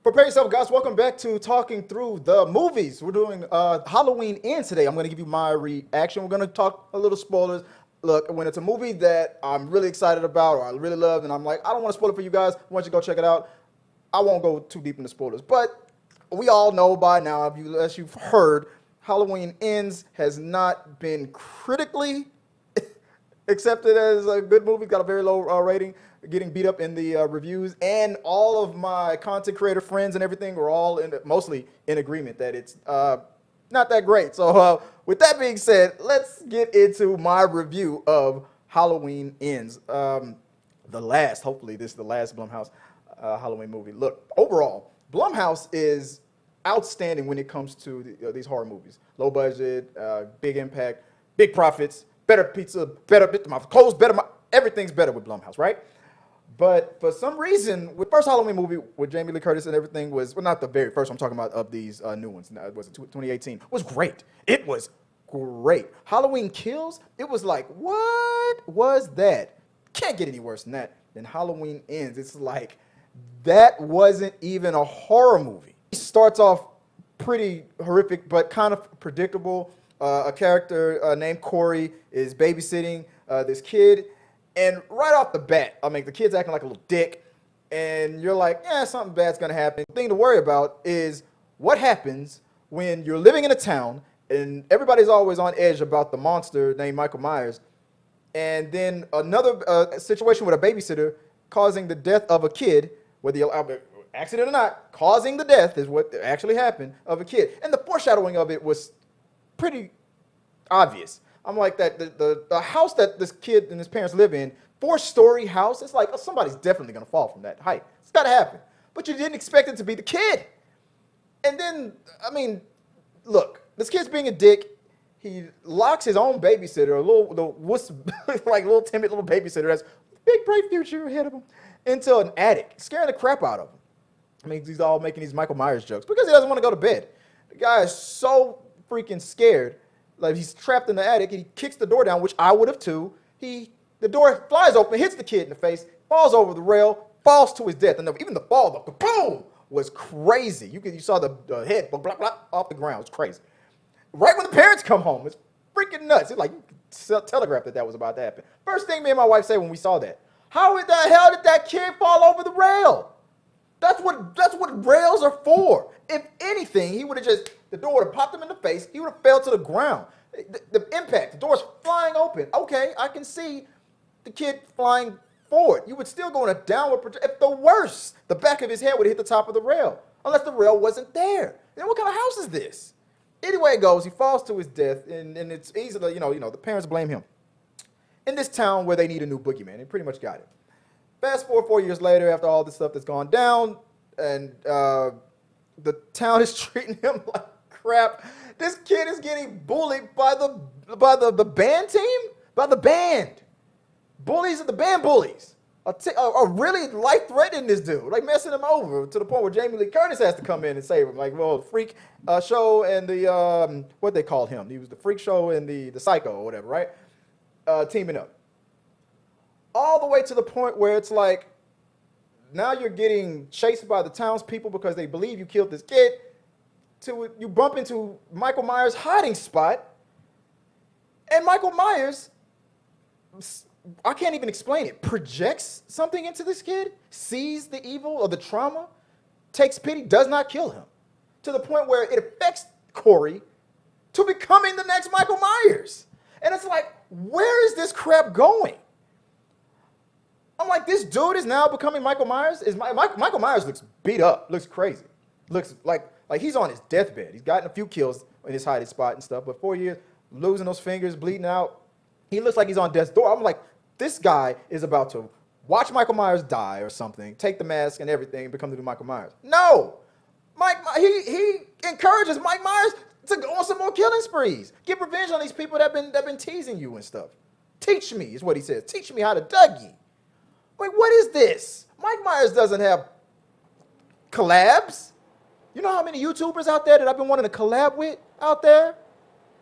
Prepare yourself, guys. Welcome back to Talking Through the Movies. We're doing Halloween Ends today. I'm going to give you my reaction. We're going to talk a little spoilers. Look, when it's a movie that I'm really excited about or I really love, and I'm like, I don't want to spoil it for you guys. I want you to go check it out. I won't go too deep into spoilers, but we all know by now, as you've heard, Halloween Ends has not been critically accepted as a good movie. Got a very low rating, getting beat up in the reviews, and all of my content creator friends and everything were all mostly in agreement that it's not that great. So with that being said, let's get into my review of Halloween Ends. Hopefully this is the last Blumhouse Halloween movie. Look, overall, Blumhouse is outstanding when it comes to these horror movies. Low budget, big impact, big profits, better pizza, better my clothes, everything's better with Blumhouse, right? But for some reason, with first Halloween movie with Jamie Lee Curtis and everything was, well, not the very first, I'm talking about of these new ones, was it 2018? Was great. It was great. Halloween Kills, it was like, what was that? Can't get any worse than that. Then Halloween Ends, it's like, that wasn't even a horror movie. It starts off pretty horrific, but kind of predictable. A character named Corey is babysitting this kid. And right off the bat, I mean, the kid's acting like a little dick, and you're like, yeah, something bad's gonna happen. The thing to worry about is what happens when you're living in a town and everybody's always on edge about the monster named Michael Myers, and then another situation with a babysitter causing the death of a kid, whether you're accident or not, causing the death is what actually happened of a kid. And the foreshadowing of it was pretty obvious. I'm like that the house that this kid and his parents live in, 4-story house, it's like, oh, somebody's definitely gonna fall from that height. It's gotta happen. But you didn't expect it to be the kid. And then, I mean, look, this kid's being a dick. He locks his own babysitter, like little timid little babysitter that's big bright future ahead of him, into an attic, scaring the crap out of him. I mean, he's all making these Michael Myers jokes because he doesn't want to go to bed. The guy is so freaking scared. Like, he's trapped in the attic, and he kicks the door down, which I would have too. The door flies open, hits the kid in the face, falls over the rail, falls to his death. And even the fall, the boom, was crazy. You saw the head blah, blah, blah, off the ground. It's crazy. Right when the parents come home, it's freaking nuts. It's like, you could telegraph that was about to happen. First thing me and my wife said when we saw that, how the hell did that kid fall over the rail? That's what rails are for. If anything, he would have the door would have popped him in the face. He would have fell to the ground. The impact, the door's flying open. Okay, I can see the kid flying forward. You would still go in a downward projection. If the worst, the back of his head would hit the top of the rail, unless the rail wasn't there. Then what kind of house is this? Anyway it goes, he falls to his death, and it's easy to, the parents blame him. In this town where they need a new boogeyman, they pretty much got it. Fast forward 4 years later, after all this stuff that's gone down, and the town is treating him like crap. This kid is getting bullied by the band team, by the band. Bullies are the band bullies. Are really life-threatening this dude, like messing him over to the point where Jamie Lee Curtis has to come in and save him. Like, well, Freak Show and the, what they called him. He was the Freak Show and the Psycho or whatever, right? Teaming up. All the way to the point where it's like, now you're getting chased by the townspeople because they believe you killed this kid. You bump into Michael Myers' hiding spot, and Michael Myers, I can't even explain it, projects something into this kid, sees the evil or the trauma, takes pity, does not kill him, to the point where it affects Corey to becoming the next Michael Myers. And it's like, where is this crap going? I'm like, this dude is now becoming Michael Myers? Michael Myers looks beat up, looks crazy, looks like he's on his deathbed. He's gotten a few kills in his hiding spot and stuff, but 4 years, losing those fingers, bleeding out. He looks like he's on death's door. I'm like, this guy is about to watch Michael Myers die or something, take the mask and everything, and become the new Michael Myers. No! He encourages Mike Myers to go on some more killing sprees. Get revenge on these people that have been teasing you and stuff. Teach me, is what he says. Teach me how to Dougie. Like, what is this? Mike Myers doesn't have collabs. You know how many YouTubers out there that I've been wanting to collab with out there?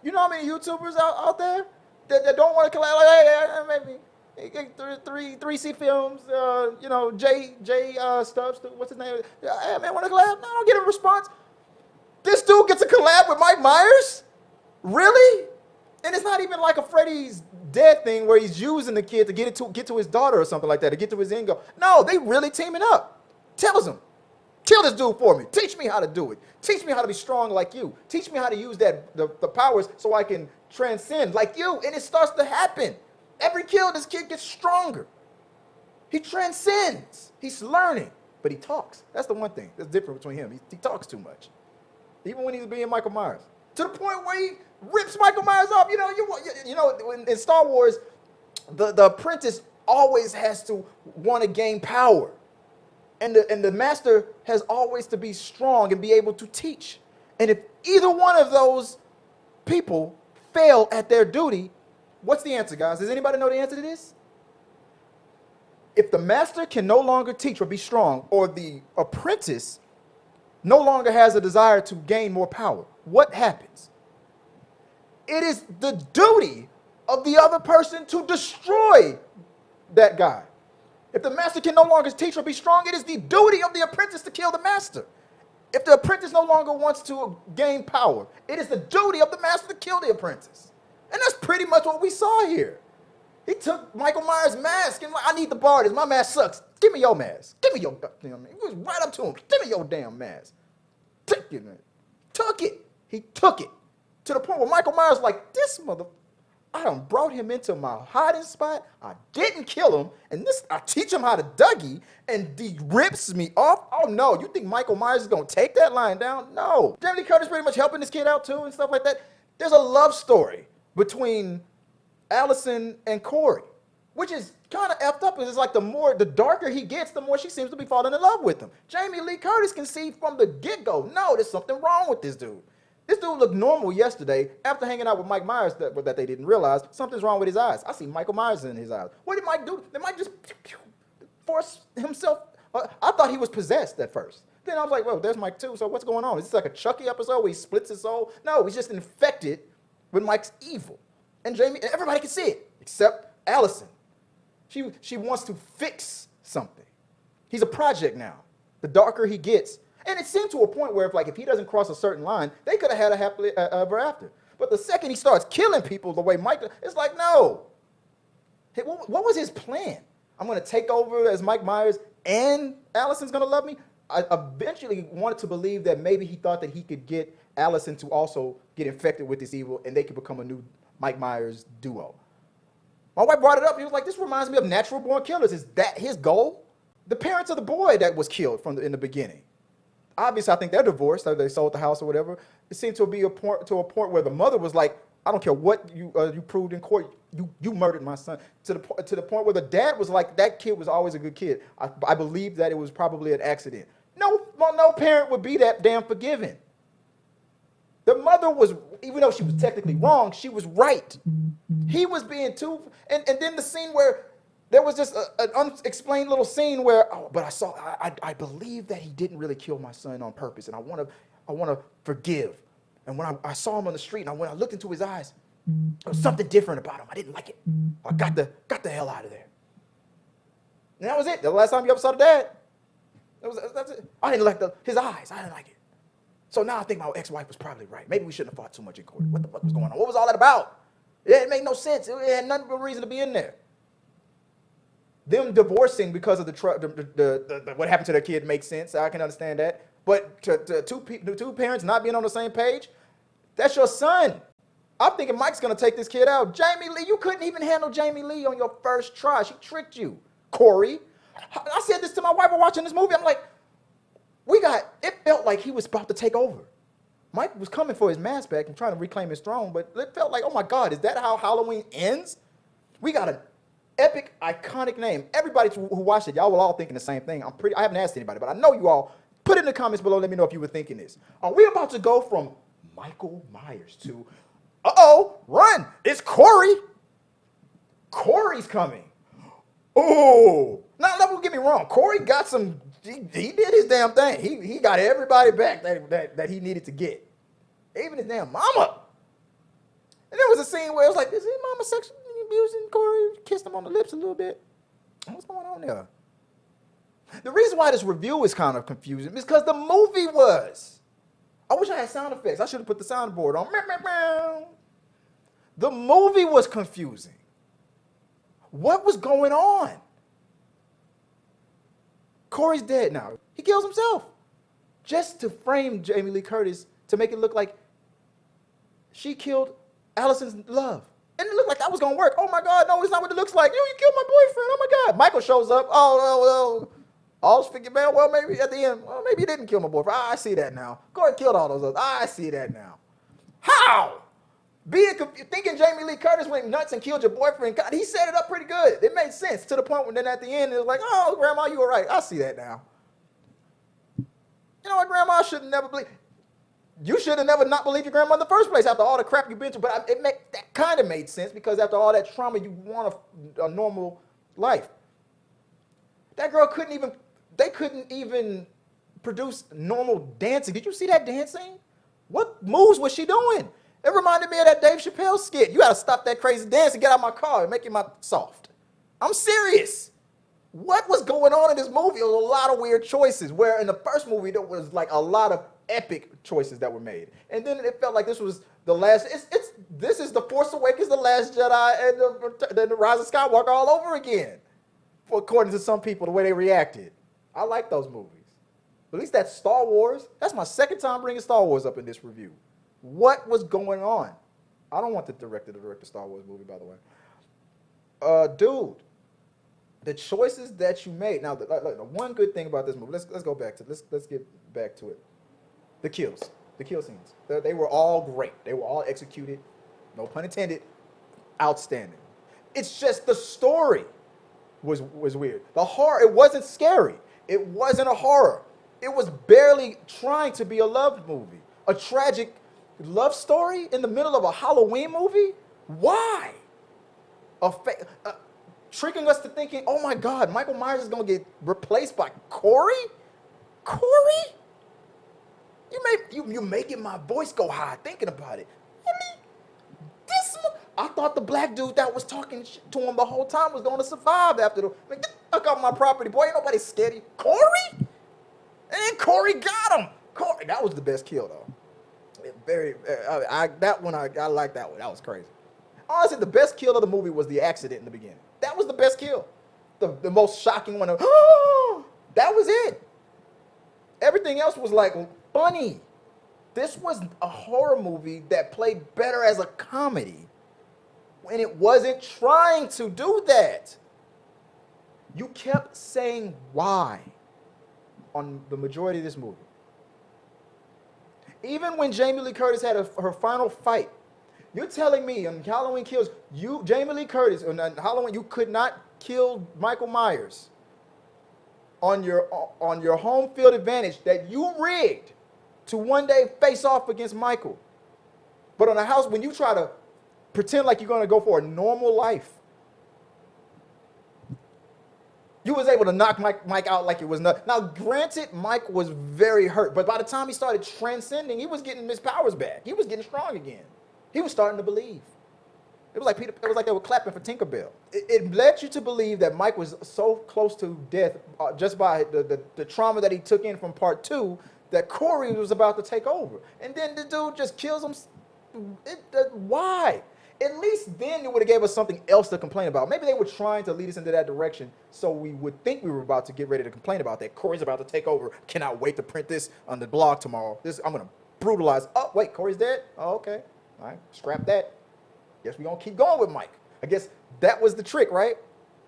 You know how many YouTubers out there that don't want to collab? Like, hey, maybe Three C films, Jay Stubbs, what's his name? Hey man, want to collab? No, I don't get a response. This dude gets a collab with Mike Myers? Really? And it's not even like a Freddy's Dead thing where he's using the kid to get to his daughter or something like that, to get to his end goal. No, they really teaming up. Tells him, kill this dude for me. Teach me how to do it. Teach me how to be strong like you. Teach me how to use the powers so I can transcend like you. And it starts to happen. Every kill, this kid gets stronger. He transcends. He's learning, but he talks. That's the one thing that's different between him. He talks too much, even when he's being Michael Myers. To the point where he rips Michael Myers off. In Star Wars, the apprentice always has to want to gain power, and the master has always to be strong and be able to teach. And if either one of those people fail at their duty, what's the answer, guys? Does anybody know the answer to this? If the master can no longer teach or be strong, or the apprentice no longer has a desire to gain more power, what happens? It is the duty of the other person to destroy that guy. If the master can no longer teach or be strong, it is the duty of the apprentice to kill the master. If the apprentice no longer wants to gain power, it is the duty of the master to kill the apprentice. And that's pretty much what we saw here. He took Michael Myers' mask and like, I need to borrow this. My mask sucks. Give me your mask. Give me your goddamn mask. He was right up to him. Give me your damn mask. Take it, man. Took it. He took it. To the point where Michael Myers like, this mother, I done brought him into my hiding spot. I didn't kill him. And I teach him how to Dougie, and he rips me off. Oh no, you think Michael Myers is gonna take that line down? No. Jamie Lee Curtis pretty much helping this kid out too and stuff like that. There's a love story between Allison and Corey, which is kind of effed up. It's like the darker he gets, the more she seems to be falling in love with him. Jamie Lee Curtis can see from the get-go, no, there's something wrong with this dude. This dude looked normal yesterday. After hanging out with Mike Myers, that they didn't realize, something's wrong with his eyes. I see Michael Myers in his eyes. What did Mike do? Did Mike just force himself? I thought he was possessed at first. Then I was like, well, there's Mike too, so what's going on? Is this like a Chucky episode where he splits his soul? No, he's just infected with Mike's evil. And everybody can see it, except Allison. She wants to fix something. He's a project now. The darker he gets, and it seemed to a point where if he doesn't cross a certain line, they could have had a happily ever after. But the second he starts killing people the way Mike, it's like, no. Hey, what was his plan? I'm going to take over as Mike Myers and Allison's going to love me? I eventually wanted to believe that maybe he thought that he could get Allison to also get infected with this evil and they could become a new Mike Myers duo. My wife brought it up. He was like, this reminds me of Natural Born Killers. Is that his goal? The parents of the boy that was killed in the beginning. Obviously, I think they're divorced. They sold the house or whatever. It seemed to be a point where the mother was like, I don't care what you proved in court. You murdered my son. To the point where the dad was like, that kid was always a good kid. I believe that it was probably an accident. No parent would be that damn forgiving. The mother was, even though she was technically wrong, she was right. He was being too, and then the scene where there was just an unexplained little scene where, but I believe that he didn't really kill my son on purpose, and I want to forgive. And when I saw him on the street, and when I looked into his eyes, there was something different about him. I didn't like it. I got the hell out of there. And that was it. The last time you ever saw the dad. That's it. I didn't like his eyes. I didn't like it. So now I think my ex-wife was probably right. Maybe we shouldn't have fought too much in court. What the fuck was going on? What was all that about? It made no sense. It had nothing but reason to be in there. Them divorcing because of what happened to their kid makes sense. I can understand that. But to two parents not being on the same page, that's your son. I'm thinking Mike's going to take this kid out. Jamie Lee, you couldn't even handle Jamie Lee on your first try. She tricked you. Corey. I said this to my wife while watching this movie. I'm like, it felt like he was about to take over. Mike was coming for his mask back and trying to reclaim his throne, but it felt like, oh my God, is that how Halloween ends? We got an epic, iconic name. Everybody who watched it, y'all were all thinking the same thing. I haven't asked anybody, but I know you all. Put it in the comments below. Let me know if you were thinking this. Are we about to go from Michael Myers to, run, it's Corey. Corey's coming. Oh, now don't get me wrong. Corey got some, he did his damn thing. He got everybody back that he needed to get. Even his damn mama. And there was a scene where it was like, is his mama sexual? abusing Corey, kissed him on the lips a little bit. What's going on there? The reason why this review is kind of confusing is because the movie was. I wish I had sound effects. I should have put the soundboard on. The movie was confusing. What was going on? Corey's dead now. He kills himself just to frame Jamie Lee Curtis to make it look like she killed Allison's love. And it looked like that was going to work. Oh, my God, no, it's not what it looks like. You killed my boyfriend. Oh, my God. Michael shows up. Oh, all's figured out. Well, maybe at the end, well, maybe he didn't kill my boyfriend. I see that now. Corey killed all those others. I see that now. How? Thinking Jamie Lee Curtis went nuts and killed your boyfriend, God, he set it up pretty good. It made sense to the point when then at the end it was like, oh, Grandma, you were right. I see that now. You know what, Grandma should never believe. You should have never not believed your grandma in the first place after all the crap you've been through. But that kind of made sense because after all that trauma, you want a normal life. That girl they couldn't even produce normal dancing. Did you see that dancing? What moves was she doing? It reminded me of that Dave Chappelle skit. You got to stop that crazy dance and get out of my car and make your mouth soft. I'm serious. What was going on in this movie? There was a lot of weird choices, where in the first movie there was like a lot of epic choices that were made. And then it felt like this was the last, this is The Force Awakens, The Last Jedi, and the Rise of Skywalker all over again, according to some people, the way they reacted. I like those movies. At least that's Star Wars. That's my second time bringing Star Wars up in this review. What was going on? I don't want the director to direct the Star Wars movie, by the way. Dude, the choices that you made. Now, the one good thing about this movie. Let's go back to let's get back to it. The kill scenes. They were all great. They were all executed. No pun intended. Outstanding. It's just the story was weird. The horror. It wasn't scary. It wasn't a horror. It was barely trying to be a love movie, a tragic love story in the middle of a Halloween movie? Why? Tricking us to thinking, oh my God, Michael Myers is going to get replaced by Corey? Corey? You're making my voice go high thinking about it. I thought the black dude that was talking to him the whole time was going to survive after get the fuck off my property, boy. Ain't nobody scared of you. Corey? And then Corey got him. Corey, that was the best kill, though. I like that one. That was crazy. Honestly, the best kill of the movie was the accident in the beginning. That was the best kill. The most shocking one. That was it. Everything else was like funny. This was a horror movie that played better as a comedy when it wasn't trying to do that. You kept saying why on the majority of this movie. Even when Jamie Lee Curtis had her final fight, you're telling me on Halloween Kills, Jamie Lee Curtis, on Halloween, you could not kill Michael Myers on your home field advantage that you rigged to one day face off against Michael. But on a house, when you try to pretend like you're going to go for a normal life, you was able to knock Mike out like it was nothing. Now, granted, Mike was very hurt, but by the time he started transcending, he was getting his powers back. He was getting strong again. He was starting to believe. It was like they were clapping for Tinkerbell. It led you to believe that Mike was so close to death just by the trauma that he took in from part 2 that Corey was about to take over. And then the dude just kills him. Why? At least then it would have gave us something else to complain about. Maybe they were trying to lead us into that direction so we would think we were about to get ready to complain about that. Corey's about to take over. Cannot wait to print this on the blog tomorrow. I'm going to brutalize. Oh, wait, Corey's dead? Oh, okay. All right, scrap that. Guess we're going to keep going with Mike. I guess that was the trick, right?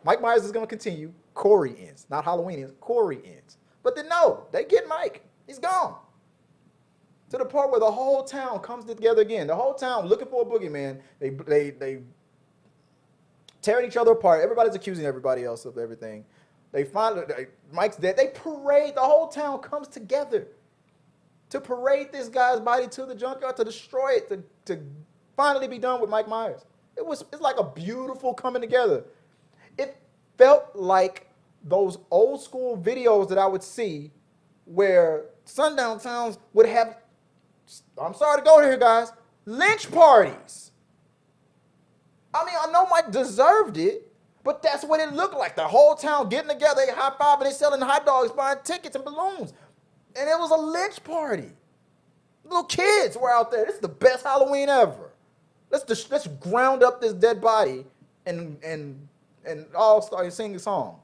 Mike Myers is going to continue. Corey ends. Not Halloween ends. Corey ends. But then no, they get Mike. He's gone. To the part where the whole town comes together again. The whole town looking for a boogeyman. They tearing each other apart. Everybody's accusing everybody else of everything. Mike's dead. They parade. The whole town comes together to parade this guy's body to the junkyard, to destroy it, to finally be done with Mike Myers. It's like a beautiful coming together. It felt like those old school videos that I would see where sundown towns would have, I'm sorry to go here, guys, lynch parties. I mean, I know Mike deserved it, but that's what it looked like. The whole town getting together, they high five, and they selling hot dogs, buying tickets and balloons. And it was a lynch party. Little kids were out there. This is the best Halloween ever. Let's ground up this dead body and all start singing a song.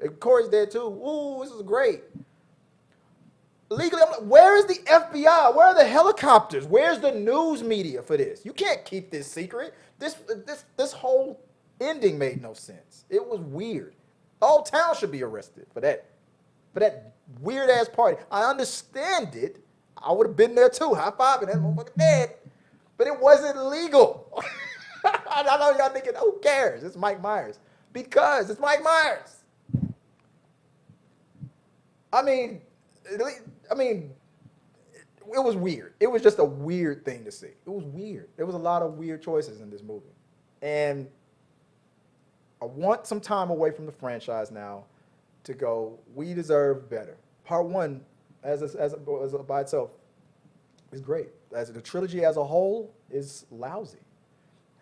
And Corey's dead too. Ooh, this is great. Legally, I'm like, where is the FBI? Where are the helicopters? Where's the news media for this? You can't keep this secret. This whole ending made no sense. It was weird. The whole town should be arrested for that weird ass party. I understand it. I would have been there too, high fiving that motherfucker dead. But it wasn't legal. I know y'all thinking, who cares? It's Mike Myers. Because it's Mike Myers. I mean, it was weird. It was just a weird thing to see. It was weird. There was a lot of weird choices in this movie. And I want some time away from the franchise now to go, we deserve better. Part one, as by itself, is great. As the trilogy as a whole is lousy.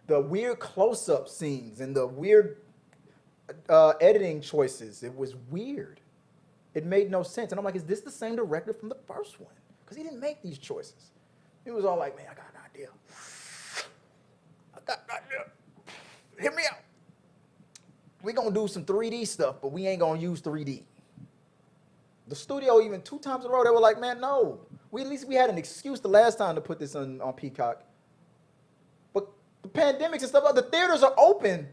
The weird close-up scenes and the weird editing choices, it was weird. It made no sense. And I'm like, is this the same director from the first one? Because he didn't make these choices. He was all like, man, I got an idea. Hit me out. We're going to do some 3D stuff, but we ain't going to use 3D. The studio, even 2 times in a row, they were like, man, no. At least we had an excuse the last time to put this on Peacock. But the pandemics and stuff, the theaters are open.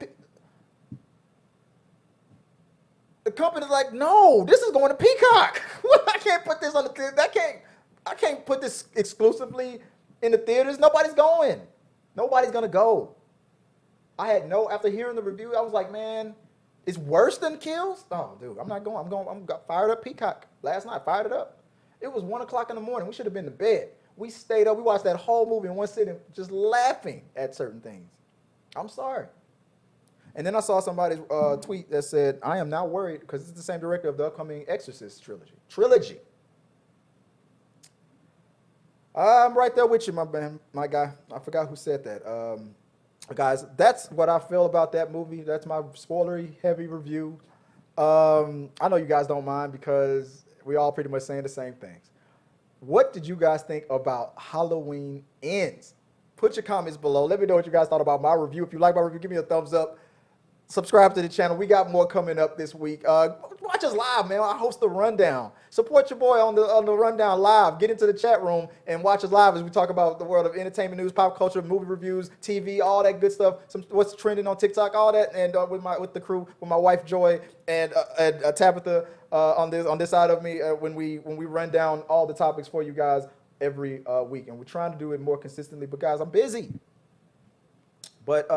The company's like, no, this is going to Peacock. I can't put this on the theater. I can't put this exclusively in the theaters. Nobody's going. Nobody's going to go. After hearing the review, I was like, man, it's worse than Kills? Oh, dude, I'm not going. I'm got fired up Peacock last night, fired it up. It was 1 o'clock in the morning. We should have been to bed. We stayed up. We watched that whole movie in one sitting, just laughing at certain things. I'm sorry. And then I saw somebody's tweet that said, I am now worried because it's the same director of the upcoming Exorcist trilogy. I'm right there with you, my guy. I forgot who said that. Guys, that's what I feel about that movie. That's my spoilery heavy review. I know you guys don't mind because we all pretty much saying the same things. What did you guys think about Halloween Ends? Put your comments below. Let me know what you guys thought about my review. If you like my review, give me a thumbs up. Subscribe to the channel. We got more coming up this week. Watch us live, man. I host the Rundown. Support your boy on the Rundown live. Get into the chat room and watch us live as we talk about the world of entertainment news, pop culture, movie reviews, TV, all that good stuff. What's trending on TikTok, all that, and with the crew, with my wife Joy and Tabitha on this side of me when we run down all the topics for you guys every week. And we're trying to do it more consistently, but guys, I'm busy. But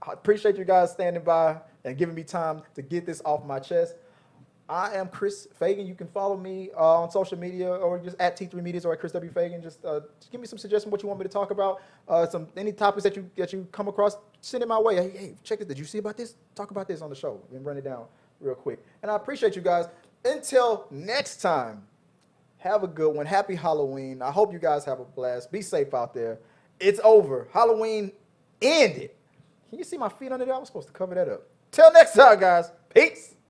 I appreciate you guys standing by and giving me time to get this off my chest. I am Chris Fagan. You can follow me on social media or just at T3 Medias or at Chris W. Fagan. Just give me some suggestions what you want me to talk about. Any topics that you come across, send it my way. Hey, check this. Did you see about this? Talk about this on the show and run it down real quick. And I appreciate you guys. Until next time, have a good one. Happy Halloween. I hope you guys have a blast. Be safe out there. It's over. Halloween ended. Can you see my feet under there? I was supposed to cover that up. Till next time, guys. Peace.